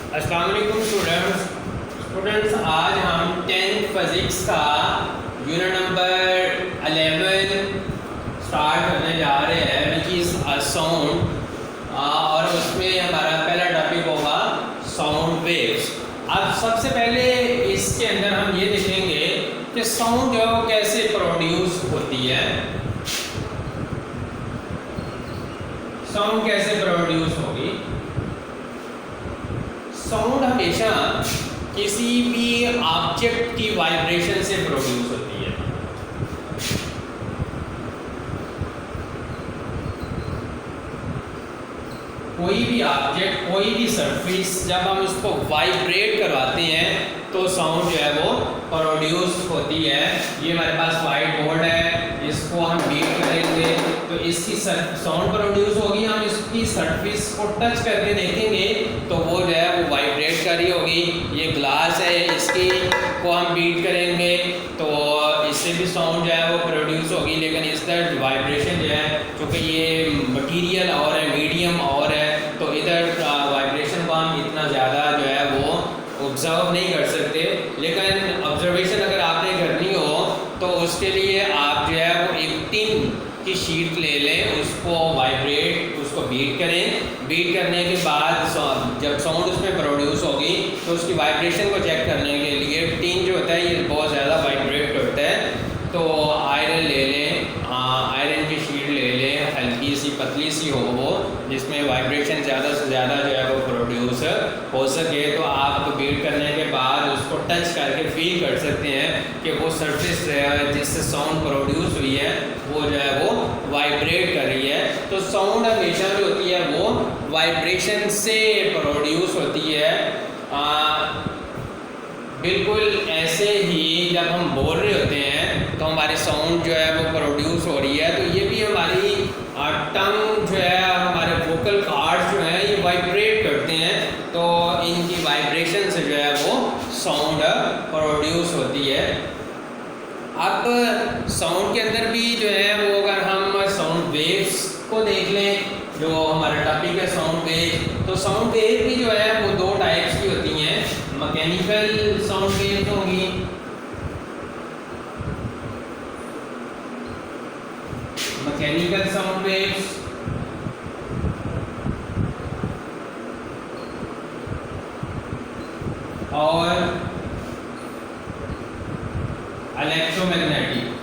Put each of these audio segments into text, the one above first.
अस्सलाम वालेकुम स्टूडेंट्स, आज हम 10th फिज़िक्स का यूनिट नंबर 11 स्टार्ट करने जा रहे हैं, विच इज़ साउंड। और उसमें हमारा पहला टॉपिक होगा साउंड वेव्स। अब सबसे पहले इसके अंदर हम ये देखेंगे कि साउंड जो है वो कैसे प्रोड्यूस होती है। साउंड कैसे प्रोड्यूस होगी? साउंड हमेशा किसी भी ऑब्जेक्ट की वाइब्रेशन से प्रोड्यूस होती है। कोई भी ऑब्जेक्ट, कोई भी सरफेस, जब हम उसको वाइब्रेट करवाते हैं तो साउंड जो है वो प्रोड्यूस होती है। ये हमारे पास वाइट बोर्ड है, इसको हम बीट करेंगे तो इसकी साउंड प्रोड्यूस होगी। हम इसकी सरफेस को टच करके देखेंगे तो वो जो है वो वाइब्रेट कर रही होगी। ये ग्लास है, इसकी को हम बीट करेंगे तो इससे भी साउंड जो है वो प्रोड्यूस होगी। लेकिन इसका वाइब्रेशन जो है, चूँकि ये मटेरियल और है, मीडियम और है, तो इधर वाइब्रेशन को हम इतना ज़्यादा जो है वो ऑब्जर्व नहीं कर सकते। लेकिन ऑब्जर्वेशन अगर आपने करनी हो तो उसके लिए आप जो है वो एक टिन की शीट ले लें, उसको वाइब्रेट, उसको बीट करें। बीट करने के बाद जब साउंड उसमें प्रोड्यूस होगी तो उसकी वाइब्रेशन को चेक करने के लिए टिन जो होता है ये बहुत ज़्यादा वाइब्रेट करता है, तो आयरन ले लें, आयरन की शीट ले लें, हल्की सी पतली सी हो वो, जिसमें वाइब्रेशन ज़्यादा से ज़्यादा जो है वो प्रोड्यूस हो सके। तो आप बीट करने के बाद उसको टच करके फील कर सकते हैं कि वो सरफेस जिससे साउंड प्रोड्यूस हुई है वो जो है वो वाइब्रेट कर रही है। तो साउंड हमेशा जो होती है वो वाइब्रेशन से प्रोड्यूस होती है। बिल्कुल ऐसे ही जब हम बोल रहे होते हैं तो हमारी साउंड जो है वो प्रोड्यूस हो रही है, तो ये भी हमारी टंग जो है, हमारे वोकल कार्ड्स जो हैं ये वाइब्रेट करते हैं, तो इनकी वाइब्रेशन से जो है वो साउंड प्रोड्यूस होती है। अब साउंड के अंदर भी जो है वो, अगर हम साउंड वेव्स को देख लें, जो हमारा टॉपिक है साउंड वेव, तो साउंड वेव भी जो है वो दो टाइप्स की होती हैं। मैकेनिकल साउंड वेव्स होंगी, मैकेनिकल साउंड वेव्स, और इलेक्ट्रोमैग्नेटिक।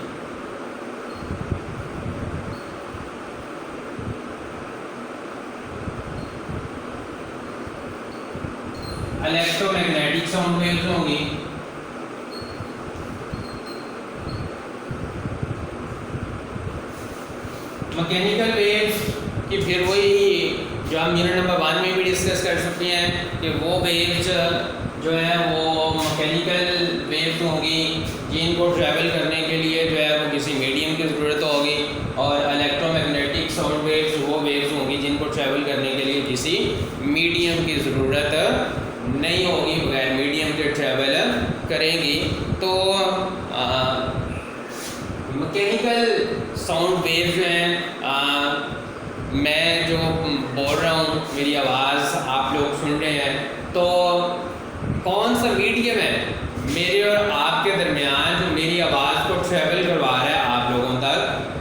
इलेक्ट्रोमैग्नेटिक साउंड वेव्स होंगी। मैकेनिकल वेव्स की फिर वही जो हम यूनिट नंबर 1 में भी डिस्कस कर सकते हैं कि वो वेव्स जो है वो मैकेनिकल वेव्स होंगी, जिनको ट्रैवल करने के लिए जो है वो किसी मीडियम की ज़रूरत होगी। और इलेक्ट्रोमैग्नेटिक साउंड वेव्स वो वेव्स होंगी जिनको ट्रैवल करने के लिए किसी मीडियम की ज़रूरत नहीं होगी, बगैर मीडियम के ट्रैवल करेंगी। तो मैकेनिकल साउंड वेव जो हैं, मैं जो बोल रहा हूँ, मेरी आवाज़ आप लोग सुन रहे हैं, तो कौन सा मीडियम है मेरे और आपके दरमियान जो मेरी आवाज़ को ट्रैवल करवा रहा है आप लोगों तक,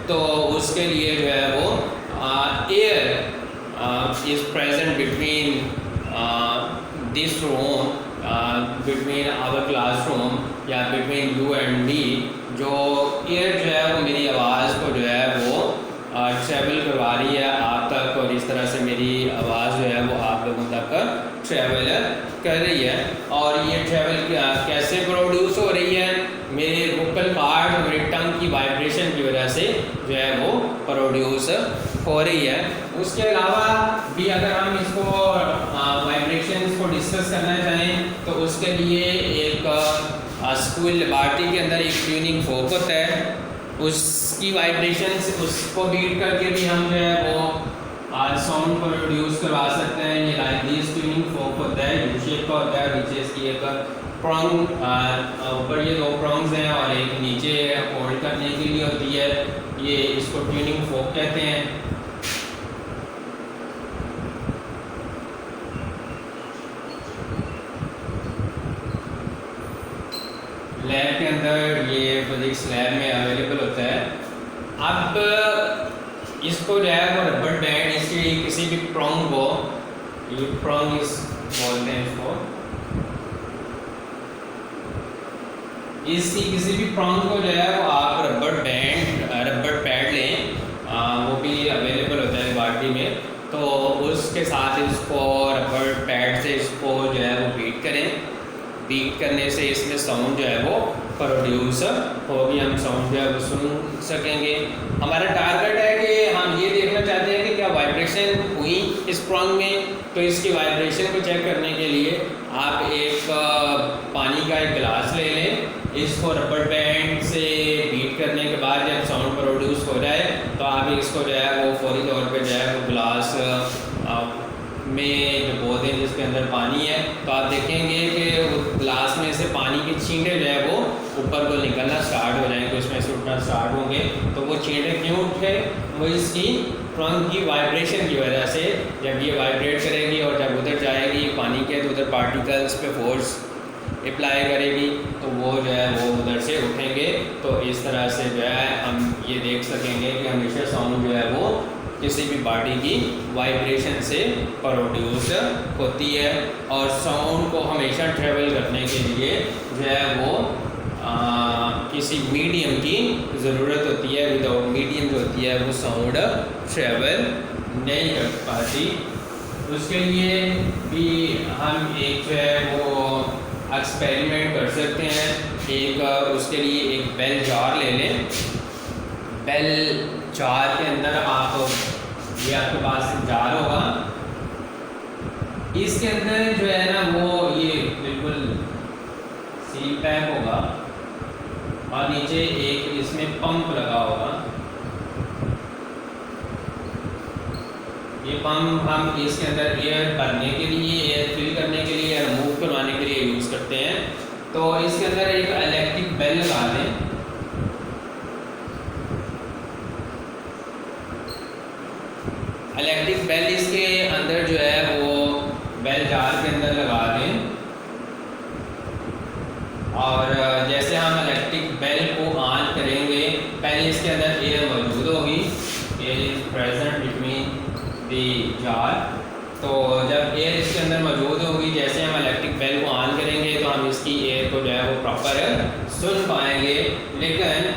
तो उसके लिए जो है वो air is present between this room, between our classroom या बिटवीन यू एंड मी। जो एयर जो है वो मेरी आवाज़ को जो है वो ट्रैवल करवा रही है आप तक, और इस तरह से मेरी आवाज़ जो है वो आप लोगों तक ट्रैवल कर रही है। और ये ट्रैवल कैसे प्रोड्यूस हो रही है? मेरे वोकल कार्ड, मेरे टंग की वाइब्रेशन की वजह से जो है वो प्रोड्यूस हो रही है। उसके अलावा भी अगर हम इसको वाइब्रेशन को डिस्कस करना चाहें तो उसके लिए एक स्कूल लेबॉरेटरी के अंदर एक ट्यूनिंग फोक होता है, उसकी वाइब्रेशन से उसको बीट करके भी हम जो है वो साउंड प्रोड्यूस करवा सकते हैं। ये लाइक दिस ट्यूनिंग फोक होता है, यू शेप का होता है, नीचे इसकी एक प्रॉन्ग, ऊपर ये दो प्रॉन्ग्स हैं और एक नीचे होल्ड करने के लिए होती है, ये इसको ट्यूनिंग फोक कहते हैं। लैब के अंदर, ये फिजिक्स लैब में अवेलेबल होता है। अब इसको जो है वो रबर बैंड, इसकी किसी भी प्रोंग को, ये प्रोंग इस बोलते हैं इसको, इसकी किसी भी प्रोंग को जो है वो आप रबर पैड लें, वो भी अवेलेबल होता है बाल्टी में, तो उसके साथ इसको रबर पैड से इसको जो है वो बीट करें। बीट करने से इसमें साउंड जो है वो प्रोड्यूस होगी, हम साउंड जो है वो सुन सकेंगे। हमारा टारगेट है कि हम ये देखना चाहते हैं कि क्या वाइब्रेशन हुई इस प्रोंग में। तो इसकी वाइब्रेशन को चेक करने के लिए आप एक पानी का एक गिलास ले लें, इसको रबर बैंड से बीट करने के बाद जब साउंड प्रोड्यूस हो जाए तो आप इसको जो है वो फौरी तौर पे जो है वो गिलास में जो बोतल है जिसके अंदर पानी है, तो आप देखेंगे कि गिलास में से पानी के छींटे जो है वो ऊपर को निकलना स्टार्ट हो जाएंगे, उसमें से उठना स्टार्ट होंगे। तो वो छींटे क्यों उठे? वो इसकी ट्रंक की वाइब्रेशन की वजह से, जब ये वाइब्रेट करेगी और जब उधर जाएगी पानी के, तो उधर पार्टिकल्स पे फोर्स अप्लाई करेगी, तो वो जो है वो उधर से उठेंगे। तो इस तरह से जो है हम ये देख सकेंगे कि हमेशा साउंड जो है वो किसी भी बॉडी की वाइब्रेशन से प्रोड्यूस होती है। और साउंड को हमेशा ट्रेवल करने के लिए जो है वो किसी मीडियम की ज़रूरत होती है। विदाउट मीडियम जो होती है वो साउंड ट्रेवल नहीं कर पाती। उसके लिए भी हम एक जो है वो एक्सपेरिमेंट कर सकते हैं। उसके लिए एक बेल जार ले लें। बेल जार के अंदर आप, ये आपके पास एक जार होगा, इसके अंदर जो है ना वो ये बिल्कुल सील पैक होगा और नीचे एक इसमें पंप लगा होगा। ये पंप हम इसके अंदर एयर भरने के लिए, एयर फिल करने के लिए, एयर मूव करवाने के लिए यूज़ करते हैं। तो इसके अंदर एक इलेक्ट्रिक बेल लगा दें। इलेक्ट्रिक बेल इसके अंदर जो है वो बेल जार के अंदर लगा दें और जैसे हम इलेक्ट्रिक बेल को ऑन करेंगे, पहले इसके अंदर एयर मौजूद होगी, air is present between the jar. तो जब एयर इसके अंदर मौजूद होगी, जैसे हम इलेक्ट्रिक बेल को ऑन करेंगे तो हम इसकी एयर को जो है वो प्रॉपर सुन पाएंगे। लेकिन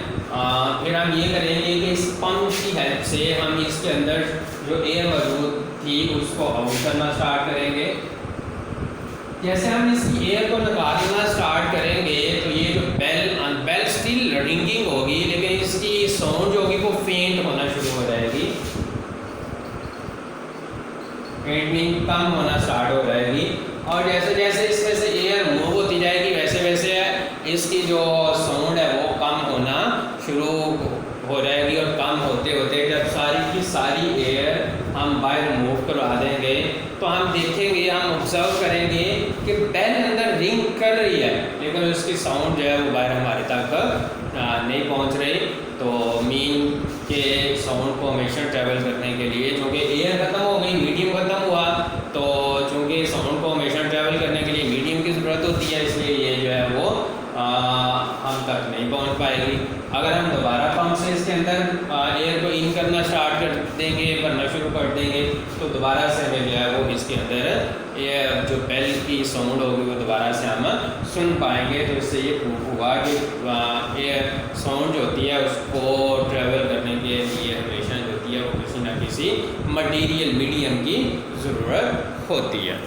फिर हम ये करेंगे कि इस पंप की हेल्प से हम इसके अंदर जो एयर मौजूद थी उसको आउट करना स्टार्ट करेंगे। जैसे हम इसकी एयर को निकालना स्टार्ट करेंगे तो ये जो बेल स्टिल रिंगिंग होगी, लेकिन इसकी साउंड जो होगी वो फेंट होना शुरू हो जाएगी, फेंटिंग कम होना स्टार्ट हो जाएगी। और जैसे जैसे इसमें से एयर मूव होती जाएगी वैसे वैसे इसकी जो साउंड है वो कम होना शुरू हो जाएगी। और कम होते होते जब सारी की सारी एयर हम बाहर मूव करवा देंगे तो हम देखेंगे, हम ऑब्जर्व करेंगे कि बेल अंदर रिंग कर रही है लेकिन उसकी साउंड जो है वो बाहर हमारे तक नहीं पहुंच रही। तो मीन के साउंड को हमेशा ट्रैवल करने के लिए, चूँकि एयर ख़त्म हो गई, मीडियम ख़त्म हुआ, तो चूँकि साउंड को हमेशा ट्रैवल करने के लिए मीडियम की ज़रूरत होती है, इसलिए ये जो है वो हम तक नहीं पहुंच पाएगी। अगर हम दोबारा पंप से इसके अंदर एयर को इन करना स्टार्ट कर देंगे, भरना शुरू कर देंगे, तो दोबारा से हमें जो है वो इसके अंदर एयर जो बेल की साउंड होगी वो दोबारा से हम सुन पाएंगे। तो इससे ये प्रूफ हुआ कि एयर साउंड जो होती है उसको ट्रैवल करने के लिए हमेशा जो होती है वो किसी ना किसी मटीरियल मीडियम की ज़रूरत होती है।